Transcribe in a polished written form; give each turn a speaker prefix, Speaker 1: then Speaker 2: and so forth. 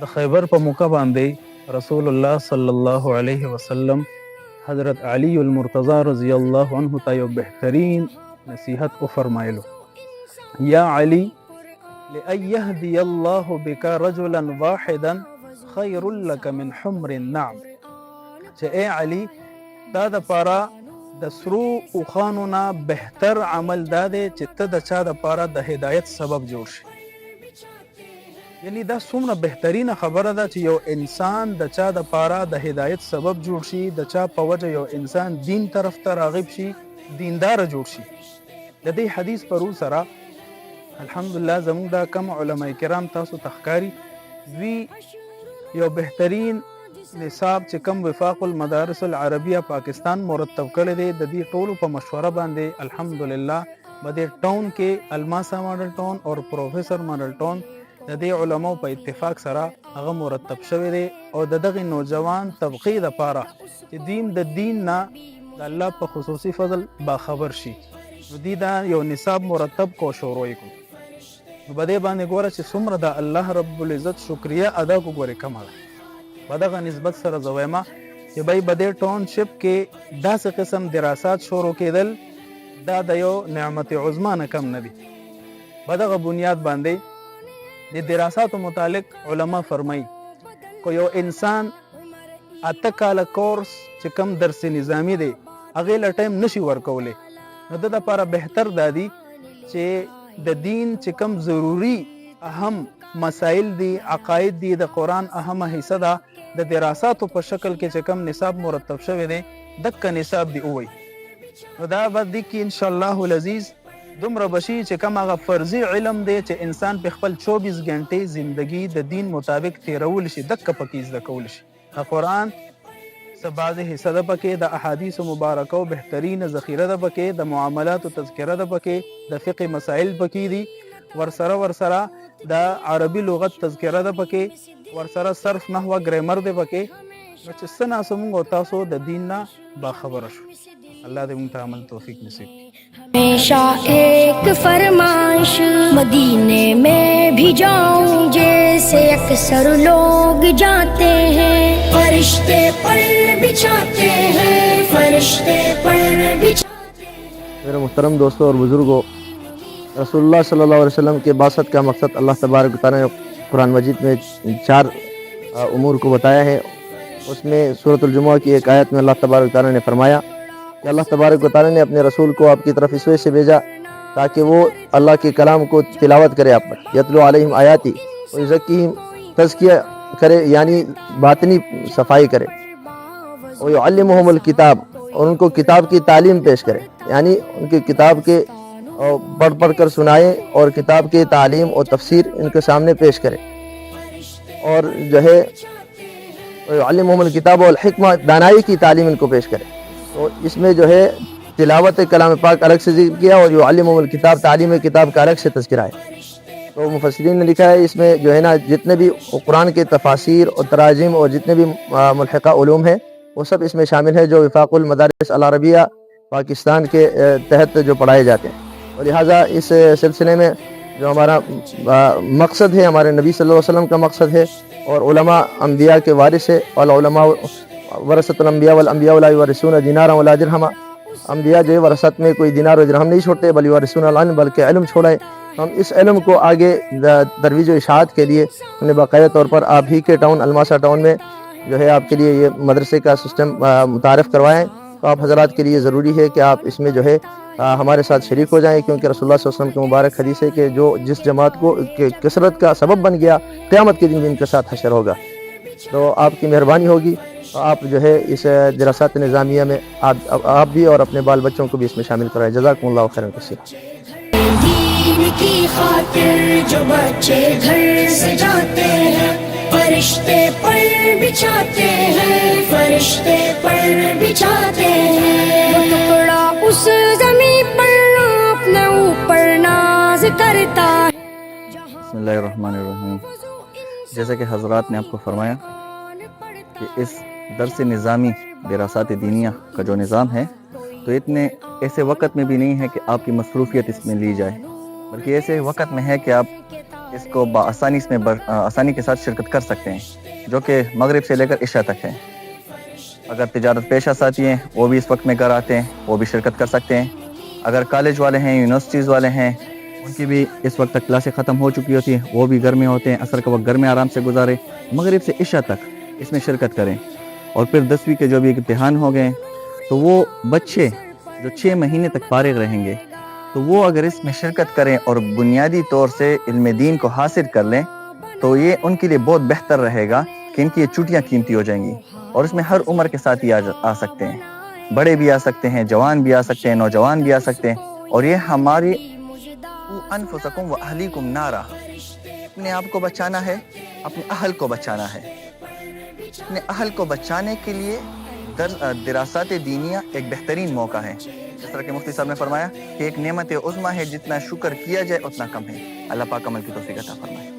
Speaker 1: د خیبر په موقع باندې رسول الله صلی الله علیه وسلم حضرت علی المرتضی رضی الله عنه ته یو بهترین نصیحت او فرمایلو، یا علی لئن یهدی الله بک رجلا واحدا خیر لک من حمر النعم، چې ای علی دا د پاره د سرو اوښانو نه بهتر عمل دا دی چې ته د چا د پاره د هدایت سبب جوړ شي. یعنی دا څومره بهترینه خبره ده چې یو انسان د چا د پاره د هدایت سبب جوړ شي، د چا په وجه یو انسان دین طرف ته راغب شي، دیندار جوړ شي. د دې حدیث پرو سره الحمدلله زموږ دا کم علماء کرام تاسو تخکاری دوی یو بهترین نصاب چې کم وفاق المدارس العربیه پاکستان مرتب کړی دی، د دې ټولو په مشوره باندې الحمدلله په دې ټاون کې الماسا ماډل ټاون او پروفیسر ماډل ټاون د دې علماو په اتفاق سره هغه مرتب شوی دی او د دغه نوجوان طبقې لپاره چې دین د دین نه د الله په خصوصي فضل باخبر شي، نو دوی دا یو نصاب مرتب کو شروع کړو. نو په دې باندې ګوره چې څومره د الله رب العزت شکریه ادا کو ګوره کمه ده. په دغه نسبت سره زه وایم چې بای په دې ټاونشپ کې داسې قسم دراسات شروع کېدل دا د یو نعمت عظما نه کم نه دي. په دغه بنیاد باندې د دراساتو متعلق علما فرمایي کو یو انسان اته کاله کورس چې کم درس نظامی دی هغې له ټایم نشي ورکولی، نو د لپاره بهتر دا دی چې د دین چې کم ضروري اهم مسائل دي، عقاید دي، د قرآن اهمه حصه ده، د دراساتو په شکل کې چې کم نصاب مرتب شوی دی دکه نصاب دی اووی. نو دا به دی کې انشاءالله العزیز دومره بشي چې کوم هغه فرضي علم دی چې انسان په خپل 24 غنټې زندگی د دین مطابق تیرول شي دکه پکې زده کول شي. د قرآن څه بعضې حصه ده پکې، د احادیثو مبارکو بهترینه ذخیره ده پکې، د معاملاتو تذکره ده پکې، د فقه مسائل پکې دي، ورسره د عربي لغت تذکره ده پکې، ورسره صرف نحوه ګریمر ده پکې، نو چې څه ناسو موږ او تاسو د دین نه باخبره شو. اللہ دے مونږ ته عمل توفیق نصیب کی.
Speaker 2: ہمیشہ ایک فرمائش مدینے میں بھی جاؤں جیسے اکثر لوگ جاتے ہیں، فرشتے پر بچھاتے ہیں، فرشتے پر بچھاتے ہیں.
Speaker 3: میرے محترم دوستوں اور بزرگوں، رسول اللہ صلی اللہ علیہ وسلم کے بعثت کا مقصد اللہ تبارک و تعالیٰ نے قرآن مجید میں 4 امور کو بتایا ہے. اس میں سورۃ الجمعہ کی ایک آیت میں اللہ تبارک و تعالیٰ نے فرمایا کہ اللہ تبارک و تعالیٰ نے اپنے رسول کو آپ کی طرف اس وجہ سے بھیجا تاکہ وہ اللہ کے کلام کو تلاوت کرے آپ پر، یتلو علیہم آیاتی و یزکیہم، تزکیہ کرے یعنی باطنی صفائی کرے، و یعلمہم الکتاب، اور ان کو کتاب کی تعلیم پیش کرے، یعنی ان کی کتاب کے پڑھ کر سنائے اور کتاب کی تعلیم اور تفسیر ان کے سامنے پیش کرے، اور جو ہے یعلمہم الکتاب والحکمہ، دانائی کی تعلیم ان کو پیش کرے. تو اس میں جو ہے تلاوت کلام پاک الگ سے ذکر کیا اور یعلمہم الکتاب، تعلیم کتاب کا الگ سے تذکرہ ہے. تو مفسرین نے لکھا ہے اس میں جو ہے نا جتنے بھی قرآن کے تفاسیر اور تراجم اور جتنے بھی ملحقہ علوم ہیں وہ سب اس میں شامل ہے جو وفاق المدارس العربیہ پاکستان کے تحت جو پڑھائے جاتے ہیں. اور لہٰذا اس سلسلے میں جو ہمارا مقصد ہے، ہمارے نبی صلی اللہ علیہ وسلم کا مقصد ہے، اور علماء انبیاء کے وارث ہے، والعلماء ورثۃ الانبیاء والانبیاء لا یورثون دینارا ولا درہما، انبیاء جو ہے ورثت میں کوئی دینار و درہم نہیں چھوڑتے بل یورثون العلم، بلکہ علم چھوڑا ہے. تو ہم اس علم کو آگے ترویج و اشاعت کے لیے ہم نے باقاعدہ طور پر آپ ہی کے ٹاؤن الماسا ٹاؤن میں جو ہے آپ کے لیے یہ مدرسے کا سسٹم متعارف کروایا ہے. تو آپ حضرات کے لیے ضروری ہے کہ آپ اس میں جو ہے ہمارے ساتھ شریک ہو جائیں، کیونکہ رسول اللہ صلی اللہ علیہ وسلم کی مبارک حدیث ہے کہ جو جس جماعت کو کثرت کا سبب بن گیا قیامت کے دن ان کے ساتھ حشر ہوگا. تو آپ کی مہربانی ہوگی، آپ جو ہے اس دراسات نظامیہ میں آپ بھی اور اپنے بال بچوں کو بھی اس میں شامل کرائیں. جزاکم اللہ خیرا کثیرا.
Speaker 2: دین کی خاطر جو بچے گھر سے جاتے ہیں فرشتے پر بچھاتے ہیں فرشتے پر بچھاتے ہیں وہ ٹکڑا اس زمین پر اپنے اوپر ناز کرتا ہے
Speaker 4: بسم اللہ الرحمن الرحیم. جیسا کہ حضرات نے آپ کو فرمایا کہ اس درس نظامی دراسات دینیہ کا جو نظام ہے تو اتنے ایسے وقت میں بھی نہیں ہے کہ آپ کی مصروفیت اس میں لی جائے، بلکہ ایسے وقت میں ہے کہ آپ اس کو بآسانی اس میں آسانی کے ساتھ شرکت کر سکتے ہیں، جو کہ مغرب سے لے کر عشاء تک ہے. اگر تجارت پیشہ ساتھی ہیں وہ بھی اس وقت میں گھر آتے ہیں، وہ بھی شرکت کر سکتے ہیں. اگر کالج والے ہیں، یونیورسٹیز والے ہیں، ان کی بھی اس وقت تک کلاسیں ختم ہو چکی ہوتی ہیں، وہ بھی گھر میں ہوتے ہیں. عصر کا وقت گھر میں آرام سے گزارے، مغرب سے عشاء تک اس میں شرکت کریں. اور پھر 10ویں کے جو بھی امتحان ہو گئے تو وہ بچے جو 6 مہینے تک فارغ رہیں گے تو وہ اگر اس میں شرکت کریں اور بنیادی طور سے علم دین کو حاصل کر لیں تو یہ ان کے لیے بہت بہتر رہے گا کہ ان کی یہ چھٹیاں قیمتی ہو جائیں گی. اور اس میں ہر عمر کے ساتھ ہی آ سکتے ہیں، بڑے بھی آ سکتے ہیں، جوان بھی آ سکتے ہیں، نوجوان بھی آ سکتے ہیں. اور یہ ہماری انفسکم و اہلیکم نارا، اپنے آپ کو بچانا ہے، اپنے اہل کو بچانا ہے. اپنے اہل کو بچانے کے لیے دراسات دینیہ ایک بہترین موقع ہے. جس طرح کہ مفتی صاحب نے فرمایا کہ ایک نعمت عظمیٰ ہے، جتنا شکر کیا جائے اتنا کم ہے. اللہ پاک عمل کی توفیق عطا فرمائے.